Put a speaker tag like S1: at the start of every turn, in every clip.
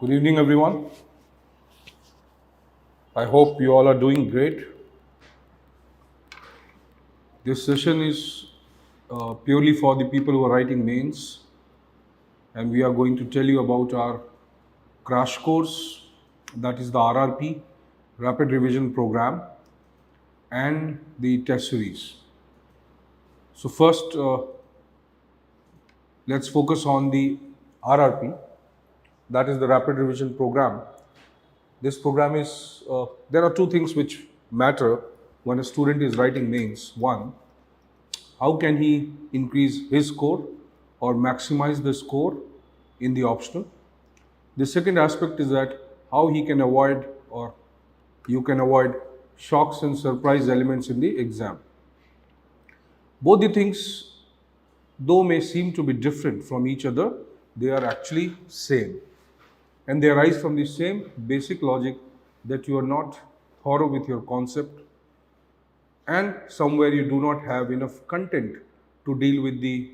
S1: Good evening, everyone. I hope you all are doing great. This session is purely for the people who are writing mains, and we are going to tell you about our crash course, that is the RRP, Rapid Revision Program, and the test series. So, first, let's focus on the RRP, that is the Rapid Revision Program. This program is, there are two things which matter when a student is writing mains. One, how can he increase his score or maximize the score in the optional? The second aspect is that how he can avoid or you can avoid shocks and surprise elements in the exam. Both the things, though may seem to be different from each other, they are actually same. And they arise from the same basic logic that you are not thorough with your concept and somewhere you do not have enough content to deal with the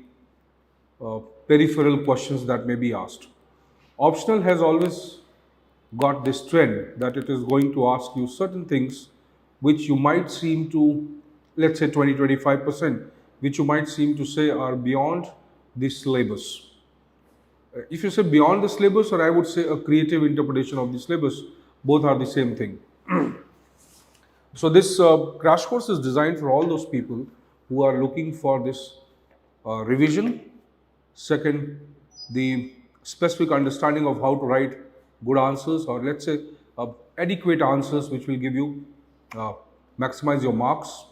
S1: peripheral questions that may be asked. Optional has always got this trend that it is going to ask you certain things which you might seem to, let's say 20-25%, which you might seem to say are beyond the syllabus. If you say beyond the syllabus, or I would say a creative interpretation of the syllabus, both are the same thing. So this crash course is designed for all those people who are looking for this revision. Second, the specific understanding of how to write good answers, or let's say adequate answers, which will give you uh, maximize your marks.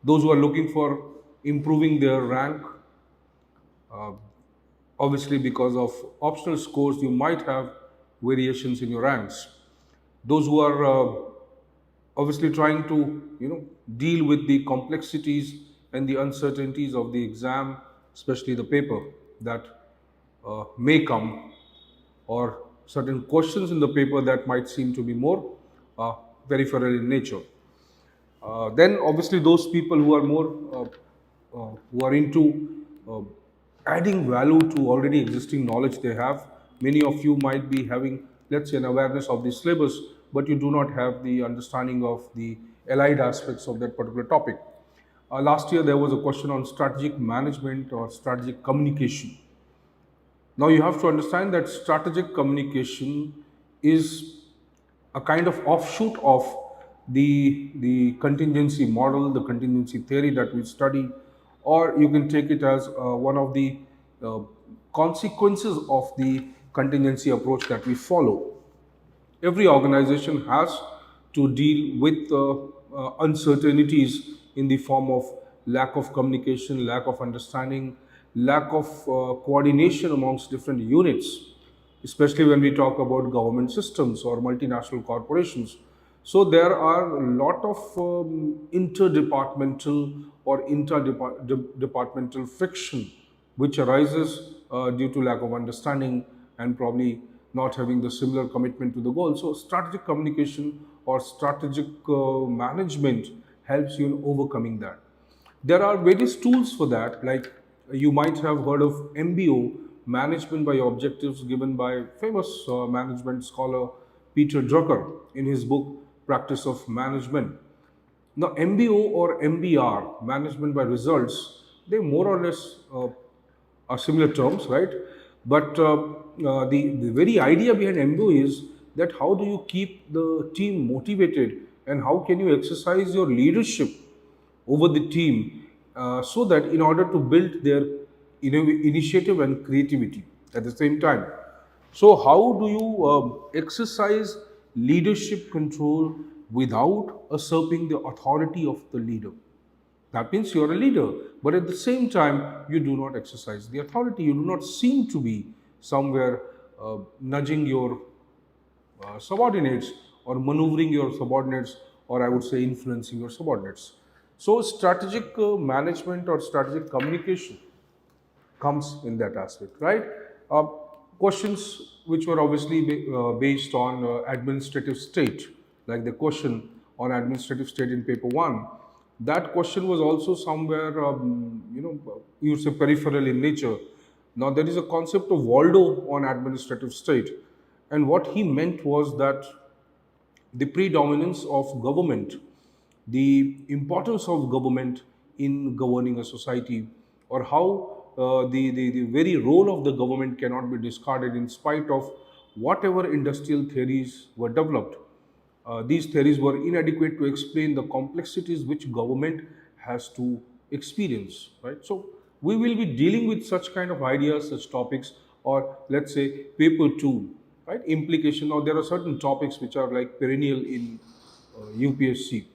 S1: Those who are looking for improving their rank, obviously because of optional scores, you might have variations in your ranks. Those who are obviously trying to deal with the complexities and the uncertainties of the exam, especially the paper that may come, or certain questions in the paper that might seem to be more uh, peripheral in nature. Then obviously those people who are more who are into uh, adding value to already existing knowledge they have. Many of you might be having, let's say, an awareness of the syllabus, but you do not have the understanding of the allied aspects of that particular topic. Last year there was a question on strategic management or strategic communication. Now you have to understand that strategic communication is a kind of offshoot of the contingency model, the contingency theory that we study, or you can take it as one of the uh, consequences of the contingency approach that we follow. Every organization has to deal with uncertainties in the form of lack of communication, lack of understanding, lack of coordination amongst different units, especially when we talk about government systems or multinational corporations. So there are a lot of interdepartmental or interdepartmental friction which arises due to lack of understanding and probably not having the similar commitment to the goal. So strategic communication or strategic management helps you in overcoming that. There are various tools for that, like you might have heard of MBO, management by objectives, given by famous management scholar Peter Drucker in his book Practice of Management. Now, MBO or MBR, management by results, they more or less are similar terms, right? But the very idea behind MBO is that how do you keep the team motivated and how can you exercise your leadership over the team so that in order to build their initiative and creativity at the same time. So, how do you exercise leadership control without usurping the authority of the leader? That means you're a leader, but at the same time, you do not exercise the authority. You do not seem to be somewhere nudging your subordinates or maneuvering your subordinates, or I would say influencing your subordinates. So, strategic management or strategic communication comes in that aspect, right? Uh, Questions which were obviously based on administrative state, like the question on administrative state in paper one, that question was also somewhere, you say peripheral in nature. Now there is a concept of Waldo on administrative state, And what he meant was that the predominance of government, the importance of government in governing a society, or how the very role of the government cannot be discarded in spite of whatever industrial theories were developed. These theories were inadequate to explain the complexities which government has to experience, right? So we will be dealing with such kind of ideas, such topics, or let's say paper two, right? Implication, or there are certain topics which are like perennial in UPSC,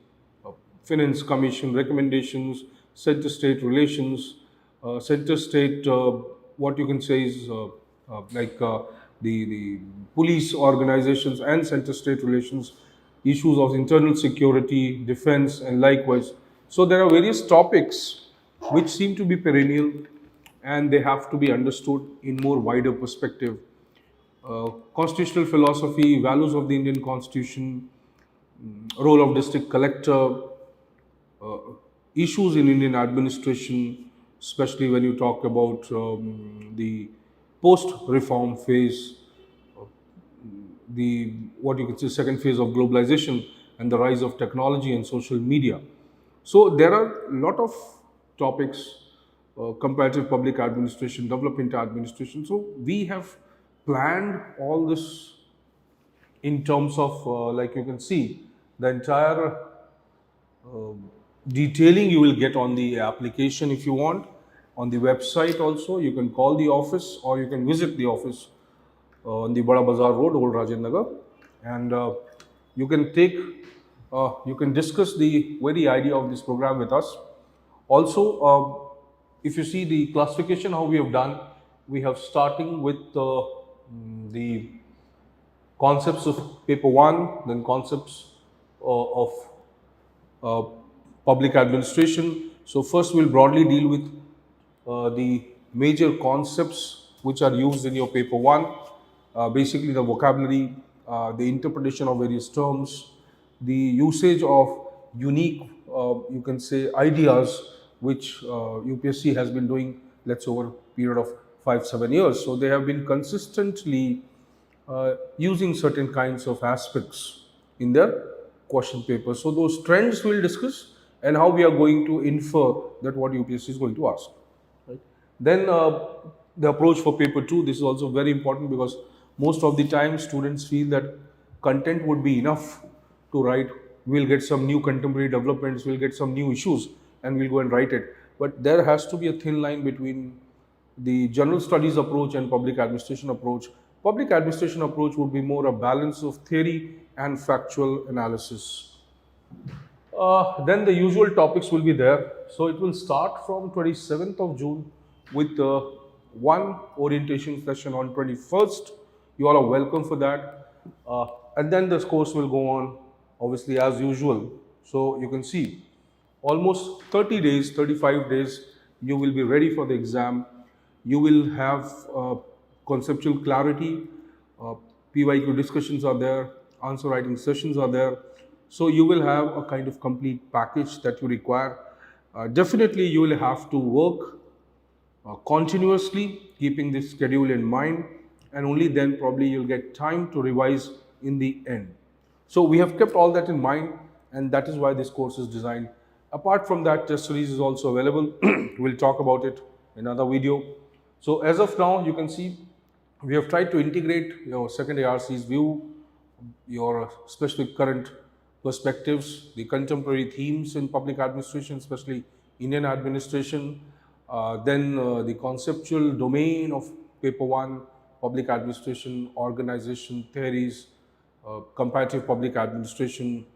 S1: uh, Finance Commission recommendations, center-state relations, center-state, what you can say is like the police organizations and center-state relations, issues of internal security, defense, and likewise. So there are various topics which seem to be perennial, and they have to be understood in more wider perspective. Constitutional philosophy, values of the Indian Constitution, role of district collector, uh, issues in Indian administration, especially when you talk about the post-reform phase, the what you could say second phase of globalization, and the rise of technology and social media. So there are a lot of topics, comparative public administration, development administration. So we have planned all this in terms of, like you can see, the entire detailing you will get on the application if you want, on the website also. You can call the office or you can visit the office on the Bada Bazaar Road, Old Rajendra Nagar, and you can take, you can discuss the very idea of this program with us. Also, if you see the classification, how we have done, we have starting with the concepts of paper one, then concepts of uh, public administration. So first we'll broadly deal with the major concepts which are used in your paper one, basically the vocabulary, the interpretation of various terms, the usage of unique, you can say, ideas which UPSC has been doing, let's say, over a period of 5-7 years. So they have been consistently using certain kinds of aspects in their question paper. So those trends we'll discuss, and how we are going to infer that what UPSC is going to ask. Right? Then the approach for paper two. This is also very important because most of the time students feel that content would be enough to write. We'll get some new contemporary developments, we'll get some new issues, and we'll go and write it. But there has to be a thin line between the general studies approach and public administration approach. Public administration approach would be more a balance of theory and factual analysis. Then the usual topics will be there. So it will start from 27th of June with one orientation session on 21st. You all are welcome for that. And then this course will go on, obviously, as usual. So you can see almost 30 days, 35 days, you will be ready for the exam. You will have conceptual clarity, uh, PYQ discussions are there, answer writing sessions are there. So you will have a kind of complete package that you require. Definitely you will have to work continuously, keeping this schedule in mind, and only then probably you'll get time to revise in the end. So we have kept all that in mind, and that is why this course is designed. Apart from that, test series is also available. We'll talk about it in another video. So as of now, you can see we have tried to integrate your second ARC's view, your specific current perspectives, the contemporary themes in public administration, especially Indian administration, then the conceptual domain of paper one, public administration, organization theories, comparative public administration,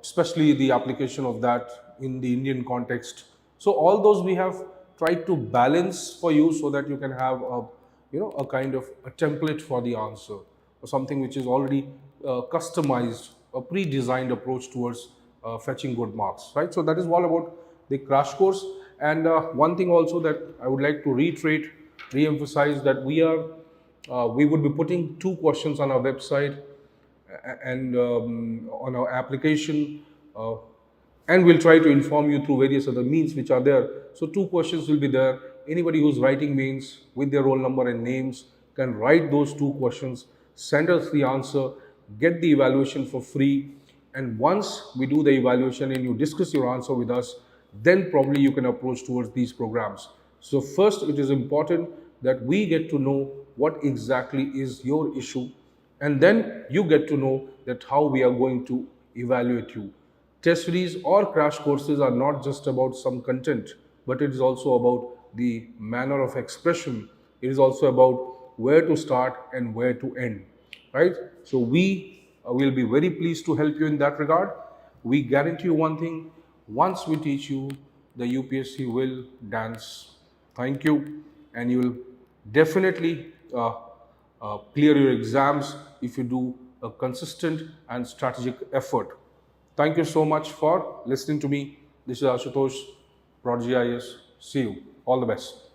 S1: especially the application of that in the Indian context. So all those we have tried to balance for you so that you can have a, a kind of a template for the answer, or something which is already customized, a pre-designed approach towards fetching good marks, right? So that is all about the crash course. And one thing also that I would like to reiterate, re-emphasize, that we would be putting 2 questions on our website and on our application, and we'll try to inform you through various other means which are there. So 2 questions will be there. Anybody who's writing mains with their roll number and names can write those 2 questions, send us the answer, get the evaluation for free. And once we do the evaluation and you discuss your answer with us, then probably you can approach towards these programs. So first, it is important that we get to know what exactly is your issue, and then you get to know that how we are going to evaluate you. Test series or crash courses are not just about some content, but it is also about the manner of expression. It is also about where to start and where to end, right? So we will be very pleased to help you in that regard. We guarantee you one thing: once we teach you, the UPSC will dance. Thank you, and you will definitely clear your exams if you do a consistent and strategic effort. Thank you so much for listening to me. This is Ashutosh, ProdEgyIAS. See you. All the best.